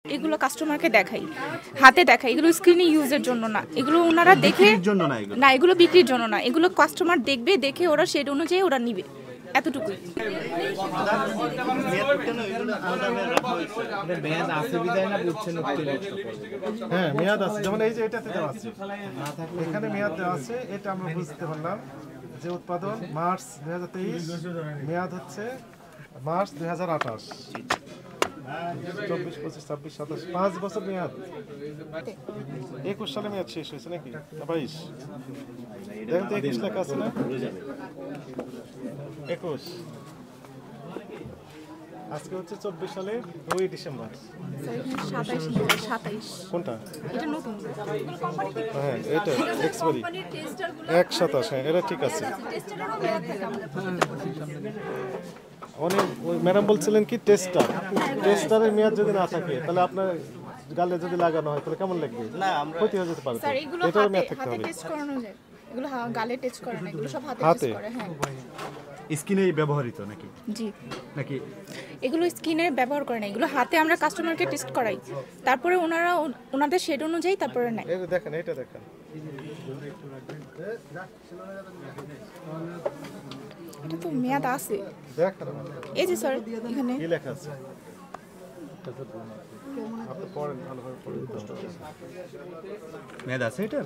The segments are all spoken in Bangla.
এগুলো কাস্টমারকে দেখাই, হাতে দেখাই। এগুলো স্ক্রিনে ইউজের জন্য না, এগুলো ওনারা দেখে না, এগুলো বিক্রির জন্য না, এগুলো কাস্টমার দেখবে, দেখে ওরা সেট অনুযায়ী ওরা নিবে, এতটুকুই। হ্যাঁ, মেয়াদ আছে, যেমন এই যে এটাতে দেওয়া আছে, এখানে মেয়াদ দেওয়া আছে, এটা আমরা বুঝতে পারলাম যে উৎপাদন মার্চ 2023, মেয়াদ হচ্ছে মার্চ 2028, 24, 25, 26, 27, 5 বছর মেয়াদ। 21 সালে মেয়াদ শেষ হয়েছে নাকি, না 22? দেখেন তো 21 লেখা আছে না, 21। আজকে হচ্ছে 24 সালের 2 ডিসেম্বর। কোনটা? হ্যাঁ, এটা এক্সপায়ারি 1/27। হ্যাঁ, এটা ঠিক আছে। অনেক ম্যাডাম বলছিলেন কি টেস্টারের মেয়াদ যদি না থাকে তাহলে আপনার গালে যদি লাগানো হয় তাহলে কেমন লাগবে? না, ক্ষতি হয়ে যেতে পারে। স্যার, এগুলো এটার মেয়াদ থাকতে হবে। টেস্ট করানো যায়, এগুলো গালে টেস্ট করে না, এগুলো সব হাতে টেস্ট করে। হ্যাঁ, স্কিনে ব্যবহৃত নাকি? জি, নাকি এগুলো স্কিনে ব্যবহার করে না, এগুলো হাতে আমরা কাস্টমারকে টেস্ট করাই, তারপরে ওনারা ওনাদের শেড অনুযায়ী তারপরে নেয়। এই দেখেন, এটা দেখেন, এটা তো মেয়াদ আছে। দেখেন এই যে স্যার, এখানে কি লেখা আছে, আপনি পড়েন, ভালোভাবে পড়েন। মেয়াদ আছে এটা?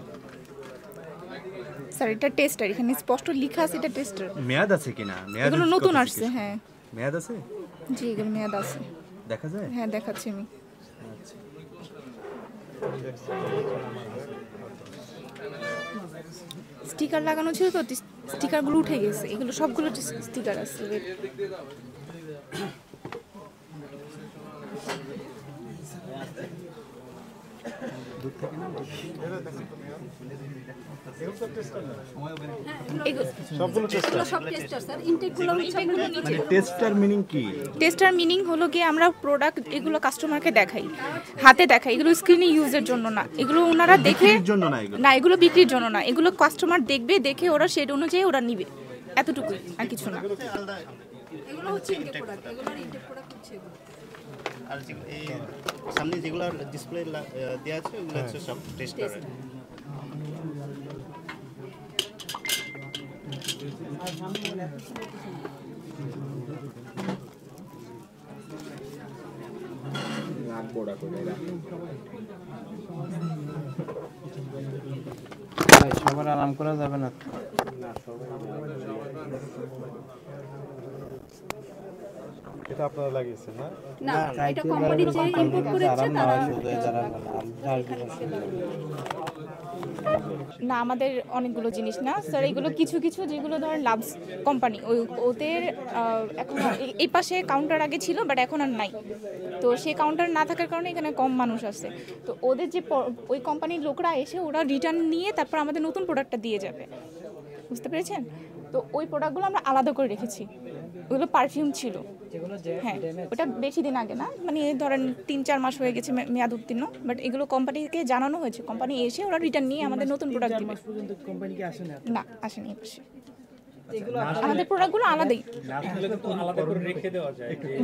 স্যার, এটা টেস্টার, এখানে স্পষ্ট লেখা আছে এটা টেস্টার। মেয়াদ আছে কিনা? মেয়াদ এগুলো নতুন আসছে। হ্যাঁ, মেয়াদ আছে। জি, এগুলো মেয়াদ আছে, দেখা যায়। হ্যাঁ, দেখাচ্ছি আমি। স্টিকার লাগানো ছিল তো, স্টিকারগুলো উঠে গেছে, এগুলো সবগুলো স্টিকার আছে। টেস্টার মিনিং কি? টেস্টার মিনিং হলো গিয়ে আমরা প্রোডাক্ট এগুলো কাস্টমারকে দেখাই, হাতে দেখাই। এগুলো স্ক্রিনে ইউজের জন্য না, এগুলো ওনারা দেখে না, এগুলো বিক্রির জন্য না, এগুলো কাস্টমার দেখবে, দেখে ওরা সেট অনুযায়ী ওরা নিবে, এতটুকুই, আর কিছু না। এগুলো হচ্ছে ইনটেক প্রোডাক্ট, এগুলোর ইনটেক প্রোডাক্ট হচ্ছে এগুলো। আর এই সামনে যেগুলো ডিসপ্লে দেয়া আছে ওগুলো হচ্ছে সব টেস্টার। সবার আরাম করা যাবে না। এটা আপনারা লাগিয়েছেন না? না, এটা কোম্পানি যে ইম্পোর্ট করেছে তারা না, আমাদের অনেকগুলো জিনিস না স্যার, এগুলো কিছু কিছু যেগুলো ধরেন লাভস কোম্পানি, ওদের এখন এই পাশে কাউন্টার আগে ছিল, বাট এখন আর নাই। তো সেই কাউন্টার না থাকার কারণে এখানে কম মানুষ আছে। তো ওদের যে ওই কোম্পানির লোকরা এসে ওরা রিটার্ন নিয়ে তারপর আমাদের নতুন প্রোডাক্টটা দিয়ে যাবে, বুঝতে পেরেছেন? তো ওই প্রোডাক্টগুলো আমরা আলাদা করে রেখেছি, ওগুলো পারফিউম ছিল। হ্যাঁ, ওটা বেশি দিন আগে না, মানে ধরেন 3-4 মাস হয়ে গেছে মেয়াদ উত্তীর্ণ, বাট এগুলো কোম্পানিকে জানানো হয়েছে, কোম্পানি এসে ওরা রিটার্ন নিয়ে আমাদের নতুন প্রোডাক্ট দিবে। না, আসেনি এই পাশে, আমাদের প্রোডাক্টগুলো আলাদাই।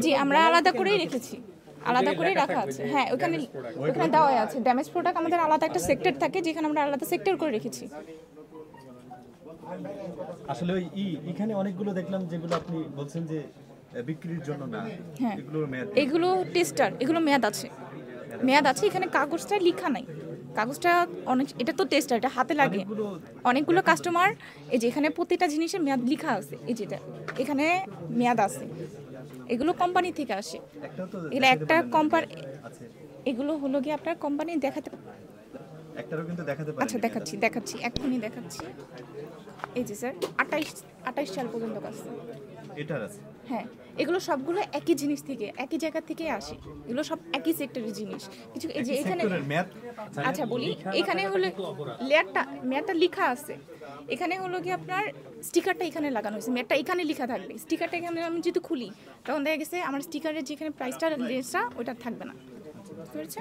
জি, আমরা আলাদা করেই রেখেছি, আলাদা করেই রাখা আছে। হ্যাঁ, ওখানে দেওয়া আছে ড্যামেজ প্রোডাক্ট, আমাদের আলাদা একটা সেক্টর থাকে যেখানে আমরা আলাদা সেক্টর করে রেখেছি। আসলে ওই এখানে অনেকগুলো দেখলাম যেগুলো আপনি বলছেন যে বিক্রির জন্য না, হ্যাঁ, এগুলোর মেয়াদ, এগুলো টেস্টার, এগুলো মেয়াদ আছে, মেয়াদ আছে। এখানে কাগজটা লেখা নাই, কাগজটা অনেক, এটা তো টেস্টার, এটা হাতে লাগে। অনেকগুলো কাস্টমার, এই যে এখানে প্রতিটা জিনিসের মেয়াদ লেখা আছে, এই যেটা এখানে মেয়াদ আছে, এগুলো কোম্পানি থেকে আসে। এগুলো একটা কোম্পানি, এগুলো হলো গিয়ে আপনার কোম্পানি দেখাতে, একটারও কিন্তু দেখাতে পারেন। আচ্ছা, দেখাচ্ছি, এখনই দেখাচ্ছি। এই যে স্যার, 28 সাল পর্যন্ত আছে, এটার আছে। হ্যাঁ, এগুলো সবগুলো একই জিনিস থেকে, একই জায়গা থেকে আসে, এগুলো সব একই সেক্টরের জিনিস। কিছু এই যে এখানে, আচ্ছা বলি, এখানে হলো মেয়াদটা লেখা আছে, এখানে হলো কি আপনার স্টিকারটা এখানে লাগানো হয়েছে, মেয়াদটা এখানে লেখা থাকবে, স্টিকারটা এখানে আমি যদি খুলি তখন দেখা গেছে আমার স্টিকারের যেখানে প্রাইসটা লেসটা ওটা থাকবে না, বুঝতে পেরেছেন?